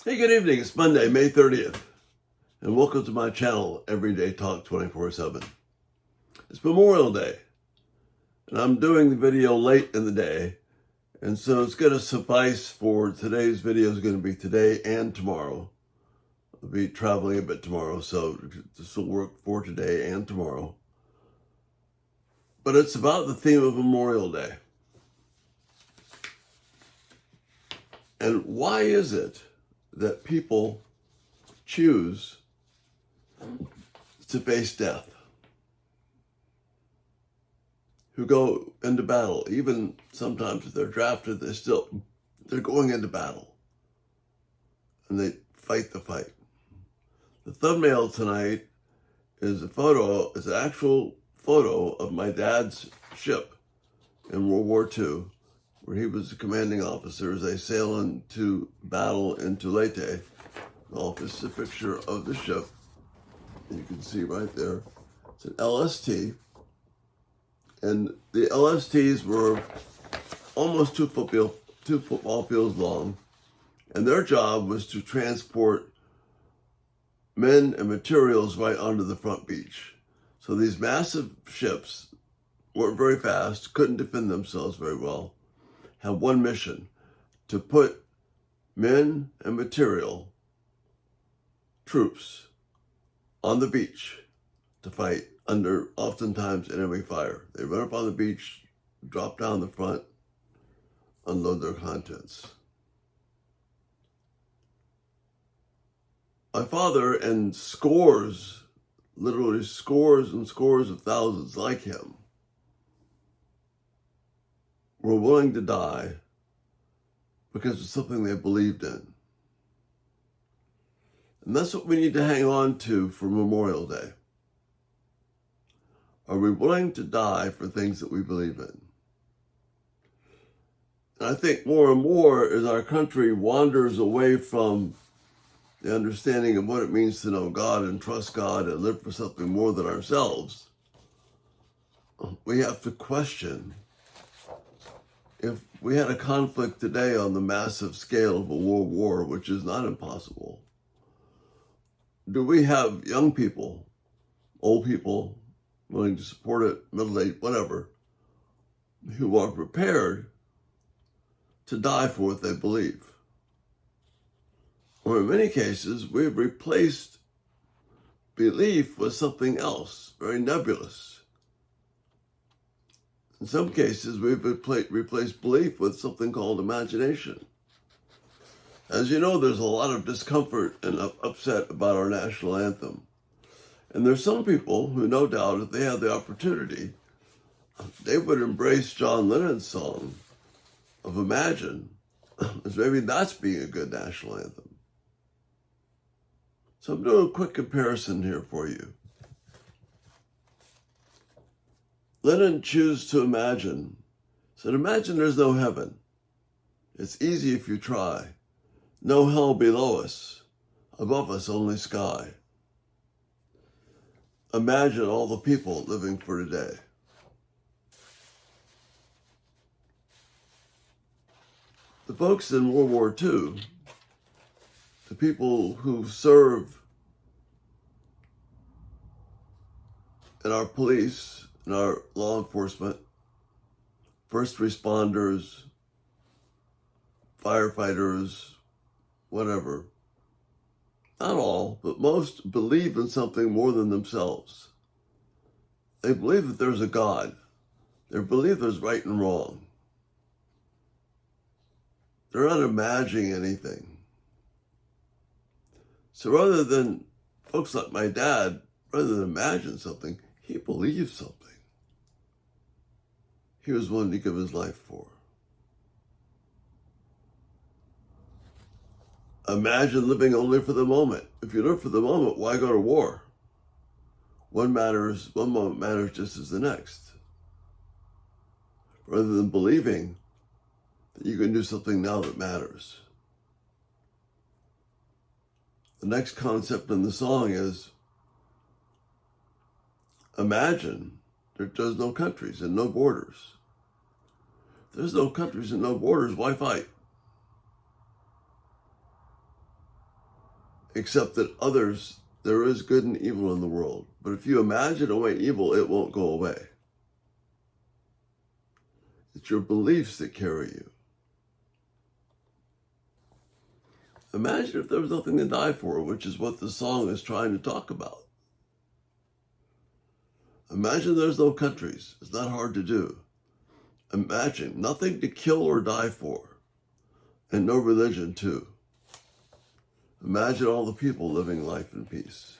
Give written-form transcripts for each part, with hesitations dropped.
Hey, good evening. It's Monday, May 30th, and welcome to my channel, Everyday Talk 24/7. It's Memorial Day, and I'm doing the video late in the day, and so it's going to suffice for today's video is going to be today and tomorrow. I'll be traveling a bit tomorrow, so this will work for today and tomorrow. But it's about the theme of Memorial Day. And why is it that people choose to face death, who go into battle? Even sometimes if they're drafted, they're going into battle, and they fight the fight. The thumbnail tonight is an actual photo of my dad's ship in World War II, where he was the commanding officer as they sail into battle into Leyte. This is a picture of the ship. You can see right there. It's an LST. And the LSTs were almost two football fields long. And their job was to transport men and materials right onto the front beach. So these massive ships weren't very fast, couldn't defend themselves very well, had one mission: to put men and material, troops, on the beach to fight under oftentimes enemy fire. They run up on the beach, drop down the front, unload their contents. My father and literally scores and scores of thousands like him, were willing to die because of something they believed in. And that's what we need to hang on to for Memorial Day. Are we willing to die for things that we believe in? And I think more and more as our country wanders away from the understanding of what it means to know God and trust God and live for something more than ourselves, we have to question, if we had a conflict today on the massive scale of a world war, which is not impossible, do we have young people, old people, willing to support it, middle-aged, whatever, who are prepared to die for what they believe? Or in many cases, we've replaced belief with something else, very nebulous. In some cases, we've replaced belief with something called imagination. As you know, there's a lot of discomfort and upset about our national anthem. And there's some people who, no doubt, if they had the opportunity, they would embrace John Lennon's song of Imagine as maybe that's being a good national anthem. So I'm doing a quick comparison here for you. Lennon Choose to Imagine said, imagine there's no heaven. It's easy if you try. No hell below us. Above us only sky. Imagine all the people living for today. The folks in World War II, the people who serve in our police, in our law enforcement, first responders, firefighters, whatever, not all, but most believe in something more than themselves. They believe that there's a God. They believe there's right and wrong. They're not imagining anything. So rather than, folks like my dad, rather than imagine something, he believed something he was willing to give his life for. Imagine living only for the moment. If you live for the moment, why go to war? One moment matters just as the next. Rather than believing that you can do something now that matters. The next concept in the song is, imagine there's no countries and no borders. If there's no countries and no borders, why fight? accept that there is good and evil in the world. But if you imagine away evil, it won't go away. It's your beliefs that carry you. Imagine if there was nothing to die for, which is what the song is trying to talk about. Imagine there's no countries. It's not hard to do. Imagine nothing to kill or die for, and no religion too. Imagine all the people living life in peace.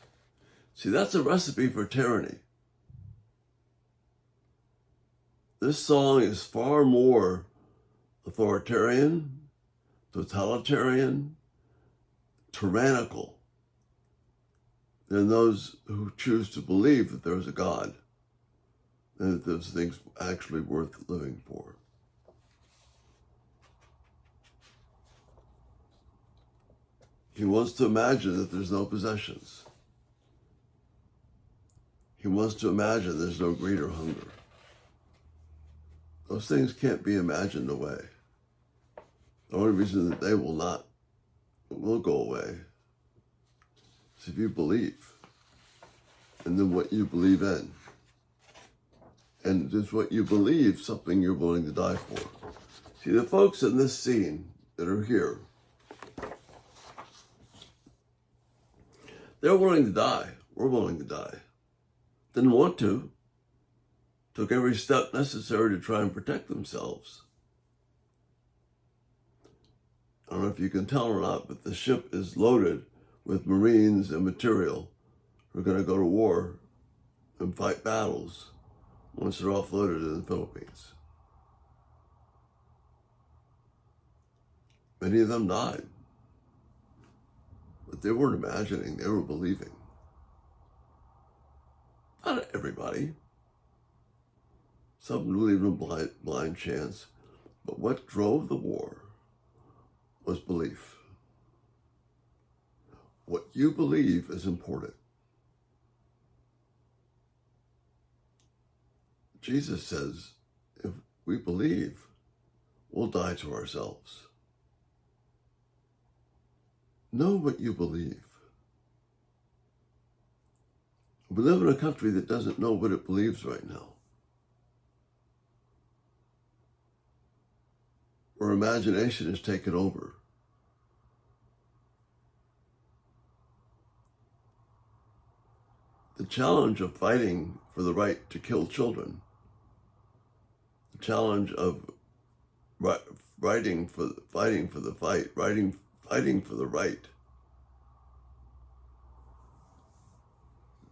See, that's a recipe for tyranny. This song is far more authoritarian, totalitarian, tyrannical than those who choose to believe that there is a God and that those things actually worth living for. He wants to imagine that there's no possessions. He wants to imagine there's no greed or hunger. Those things can't be imagined away. The only reason that they will go away is if you believe, and then what you believe in. And is what you believe something you're willing to die for. See, the folks in this scene that are here, they're willing to die. We're willing to die. Didn't want to. Took every step necessary to try and protect themselves. I don't know if you can tell or not, but the ship is loaded with Marines and material who are going to go to war and fight battles once they're offloaded in the Philippines. Many of them died. But they weren't imagining, they were believing. Not everybody. Some believed in blind chance. But what drove the war was belief. What you believe is important. Jesus says, if we believe, we'll die to ourselves. Know what you believe. We live in a country that doesn't know what it believes right now. Where imagination has taken over. The challenge of fighting for the right to kill children, the challenge of fighting for the right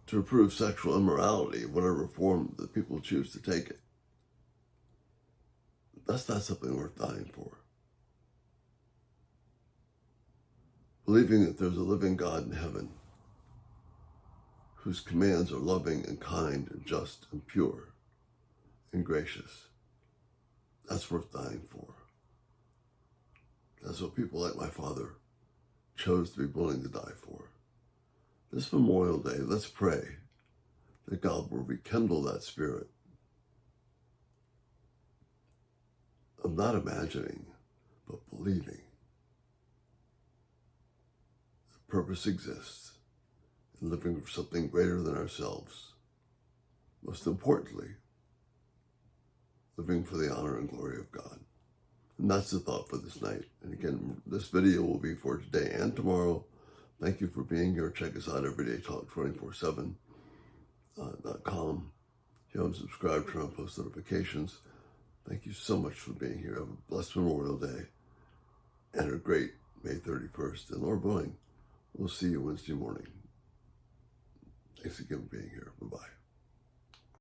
to approve sexual immorality, whatever form that people choose to take it. That's not something worth dying for. Believing that there's a living God in heaven whose commands are loving and kind and just and pure and gracious. That's worth dying for. That's what people like my father chose to be willing to die for. This Memorial Day, let's pray that God will rekindle that spirit of not imagining, but believing that purpose exists in living for something greater than ourselves. Most importantly, living for the honor and glory of God. And that's the thought for this night. And again, this video will be for today and tomorrow. Thank you for being here. Check us out everydaytalk247.com. If you haven't subscribed, turn on post notifications. Thank you so much for being here. Have a blessed Memorial Day and a great May 31st. And Lord willing, we'll see you Wednesday morning. Thanks again for being here. Bye-bye.